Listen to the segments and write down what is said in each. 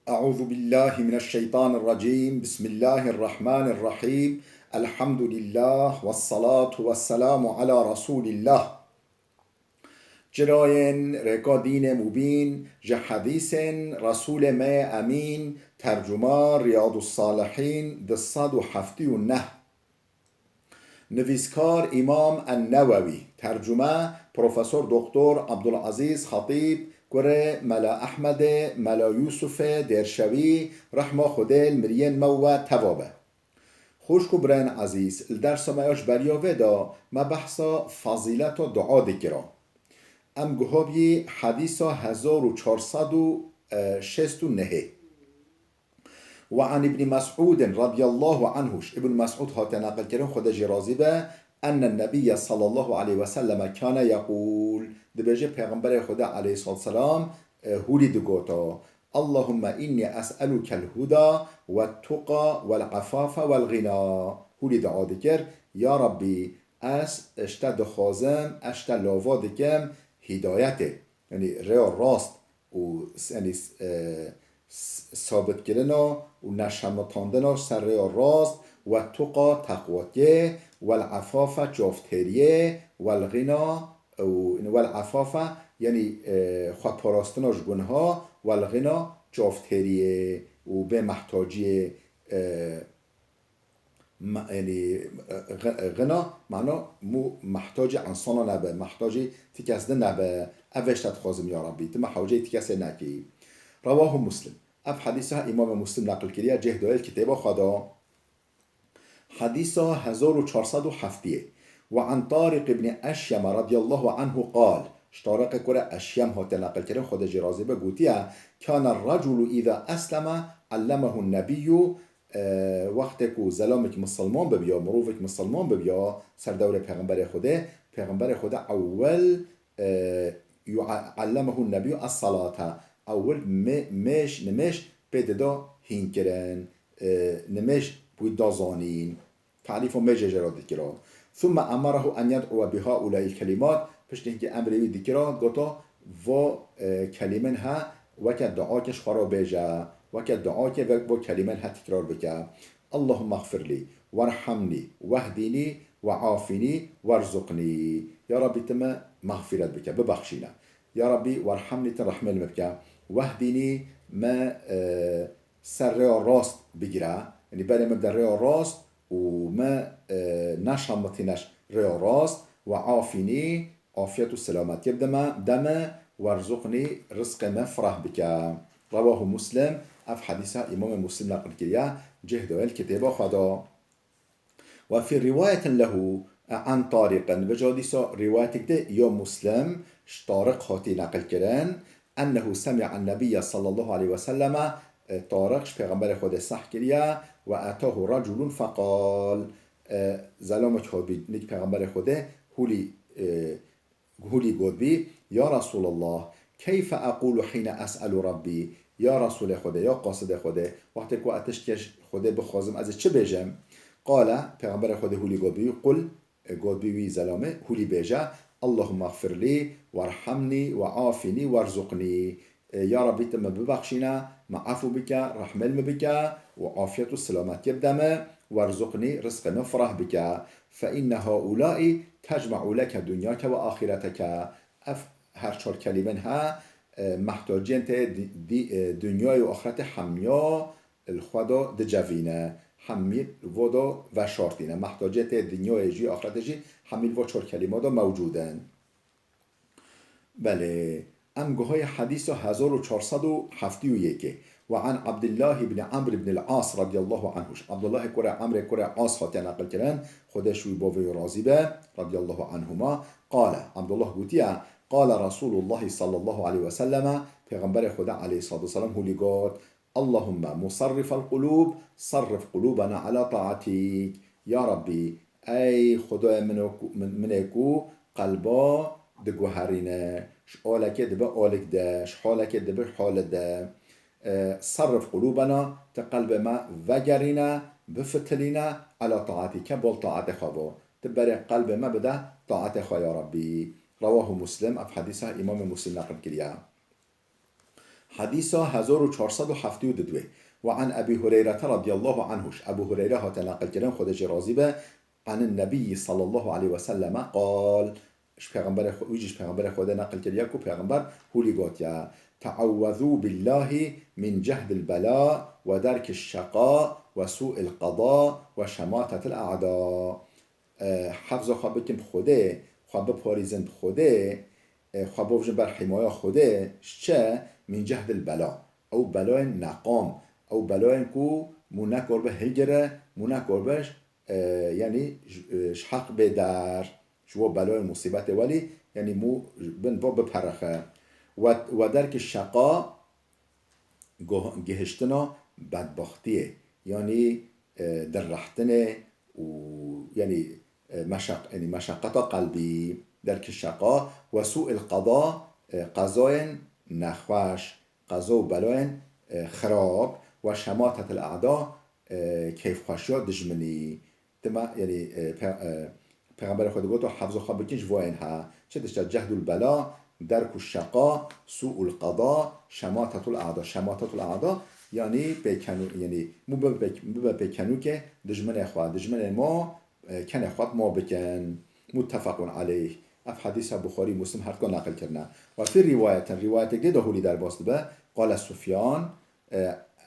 أعوذ بالله من الشيطان الرجيم بسم الله الرحمن الرحيم الحمد لله والصلاة والسلام على رسول الله جراين ركا دين مبين جحديث رسول ما أمين ترجمة رياض الصالحين دصاد وحفتي النه نویسکار امام النووی ترجمه پروفسور دکتر عبدالعزیز خطیب گره ملا احمد ملا یوسف درشوی رحمه خودل مرین مو توابه خوشکو برن عزیز الدرس مایاش بریاوه دا ما بحثا فضیلت و دعا دکرا ام گهابی حدیثا 1469 وعن ابن مسعود رضي الله عنه ابن مسعود هات نقل كريم خود جرازي به أن النبي صلى الله عليه وسلم كان يقول دبجه پیغمبر خدا عليه الصلاة والسلام هولي دقوتا اللهم إني أسألك الهدى والتقى والعفاف والغنى هولي دعا دكر يا ربي اشتا خازم اشتا لاوا دكم هدايته يعني ريا راست و يعني ثابت کردن و نشمتاندن سر راست و تقا تقواتیه و العفاف جافتریه و الغنا و العفاف یعنی خود پاراستناش گنها و الغنا جافتریه و به محتاجی یعنی غنا معنا محتاج انسان نبه محتاج تکسده نبه اوشتت خازم یا ربی تم حوجه تکسه نکی رواه مسلم اب حدیثها امام مسلم نقل کریه جهدائل کتابه خدا حديث 1407 وعن طارق بن أشيم رضي الله عنه قال اشتارق كرة أشيم هات نقل كريم خود جرازي بقوتيه كان الرجل إذا أسلم علمه النبي وقتك زلامك مسلمان ببيا مروفك مسلمان ببيا سر دور پیغمبر خدا اول علمه النبي الصلاة اول نمش بددا هینکرن نمش بود دازانین تعریف و مجه جرا دکرا ثم امره ان يدعو بهؤلاء الكلمات پشت اینکه امری دکرا گوتا و کلمن ها وک دعا کش خرا بیجا وک دعا که و کلمن ها تکرار بکا اللهم اغفر لي وارحمني واهدني وعافني وارزقني یا ربی تم مغفرت بکا ببخشینا یا ربی وارحمني ترحمل مبکا وهدینی ما سر راست بگیره یعنی برای ما در راست و ما نشمتینش راست و عافینی عافیت و سلامتی دم ورزقنی رزق ما فرح بکه رواه مسلم اف حدیثه امام مسلم نقل کریه جهدائل کتابه خدا و فی روایت له عن طارق بجادیسا روایت ده یا مسلم طارق خاطی نقل کرن أنه سمع النبي صلى الله عليه وسلم طارقش پیغمبر خود صح کریه و اتاه رجل فقال زلامك هابي نيك پیغمبر خود هولي گود بي يا رسول الله كيف أقول حين أسأل ربي يا رسول خود يا قاصد خود وقتی که اتش کش خود بخوازم از چه بجم قال پیغمبر خود هولي گود بي قل گود بي زلامه هولي بجه اللهم اغفر لي وارحمني وعافني وارزقني يا ربي تم ببخشنا معفو بك رحمل بك وعافية السلامات يبدم وارزقني رزق مفرح بك فإن هؤلاء تجمع لك دنياك وآخرتك هر چار کلمه ها محتاجين دنیای و آخرت حمیا الخدا دجوینه حمیل ودا و شارتینه محتاجات دنیای جی آخرت جی حمیل و چار کلمات موجودن بله امگه های حدیث 1471 و عن عبد الله بن عمرو بن العاص رضی الله عنه عبد الله کره عمرو کره عاص هات نقل کردن خودش وی باوی راضی به رضی الله عنهما قال عبد الله گوتیه قال رسول الله صلی الله علیه و سلم پیغمبر خدا علیه الصلاه والسلام هولی گفت اللهم مصرف القلوب صرف قلوبنا على طاعتك يا ربي اي خدا منكو قلبا دگوهرینه شحالك دبا آلك ده شحالك دبا حال ده صرف قلوبنا تقلب ما وگرینه بفتلینه على طاعتك بول طاعت خواه تبري قلب ما بده طاعت خواه يا ربي رواه مسلم اف حديثه امام مسلم نقل كريا حديث 1472 وعن أبي هريرة رضي الله عنه أبو هريرة هتناقل كلام خدش رازبة عن النبي صلى الله عليه وسلم قال ويجيش پیغمبر خدا نقل کرد کو پیغمبر هولی گوت یا تعوذوا بالله من جهد البلاء ودرك الشقاء وسوء القضاء وشماتة الأعداء. حفظ خواب بکن خوده، خواب پاریزن خوده، خواب بوجن بر حمایه خوده چه من جهد البلاء او بلای نقام او بلای کو منکر به هجره منکر بش یعنی حق به در شو بلای مصیبت ولی یعنی مو بن با بپرخه و درک شقا گهشتنا بدبختیه یعنی در رحتنه و یعنی مشقت قلبی درک شقا و سوء القضاء قضای نخوش قضا و بلای خراب و شماتت الاعداء کیف خوشیا دجمنی تما یعنی پیغمبر خدا گفت حفظ و خواب بکنش واین ها چه دشت جهد البلا درک الشقا سوء القضاء شماتت الاعداء شماتت الاعداء یعنی بکنو یعنی مو بکنو که دجمن خواه دجمن ما کن خواه ما بکن متفق علیه اف حدیث بخاری مسلم هر کن نقل کرنا و فی روایت دیده هولی در باست به قال سفیان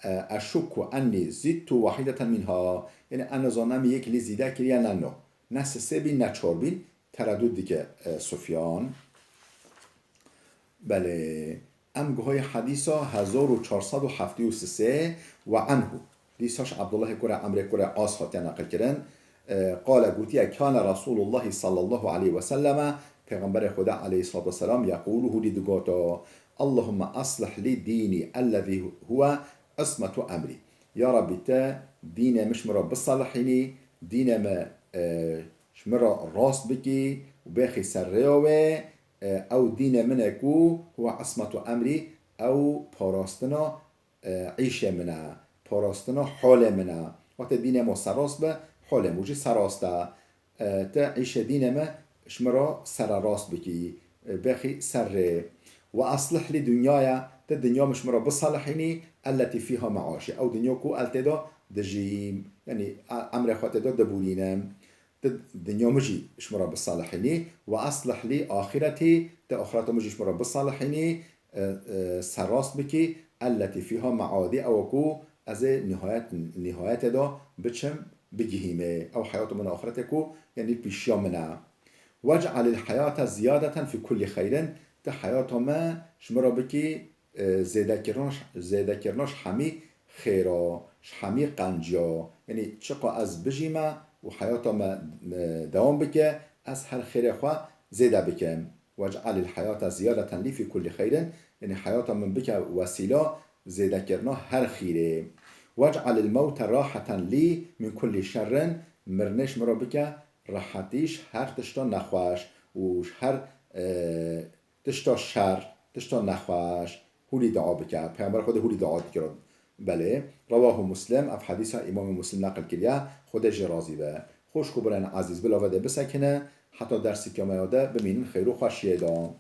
اشک انی زدت واحدة منها یعنی انا زانم یک لی زیده کریه نه نه سه بین نه چهار بین تردد دیگه سفیان. بله امگه های حدیثا 1473 و عنه دیساش عبدالله کره عمر کره عاص هاتی نقل کرن قال گوتی کان رسول الله صلی الله علیه و سلم پیغمبر خدا علیه الصلاة والسلام یقول هودی دگوتا اللهم اصلح لی دینی الذي هو عصمت امری یا ربی تا دین مش مرا بصلحینی دین ما شمرا راست بکی و بخی سریوه او دین منکو هو عصمت امری او پاراستنا عیش منه پاراستنا حال منه وقت دین ما سراست به حال موجی سراسته تا عیش دین ما شمرا سر راست بکی بخی سره و اصلح لی دنیای تا دنیا مشمرا بصلحینی التي فيها معاشي او دنیا کو التدا دجیم یعنی امر خاطر دبولینم دنیا مجي شمرا بالصالحيني واصلح لي اخرتي تا اخرته مجي شمرا بالصالحيني سراس بكي التي فيها معادي او كو از نهایت دا بچم بجهيمه او حياته من اخرتكو يعني بيشيا منا واجعل الحياة زيادة في كل خير تا حياته ما شمرا بكي زیده کرناش همی خیرا همی قنجا یعنی چقا از بجیمه و حیاتا ما دوام بکه از هر خیر خواه زیده بکم واجعل الحیات زیادتا لی فی کل خیر یعنی حیاتا من بکه وسیله زیده کرنا هر خیره واجعل الموت راحتا لی من کل شر مرنش مرا بکه راحتیش هر تشتا نخواش و هر تشتا شر تشتا نخواش هولی دعا بکرد پیامبر خود هولی دعا کرد بله رواه مسلم اف حدیث امام مسلم نقل کرده خودش راضی به خوش خوبرن عزیز بلاوده بسکنه حتی درسی که میاده ببینین خیر و خوشیه دام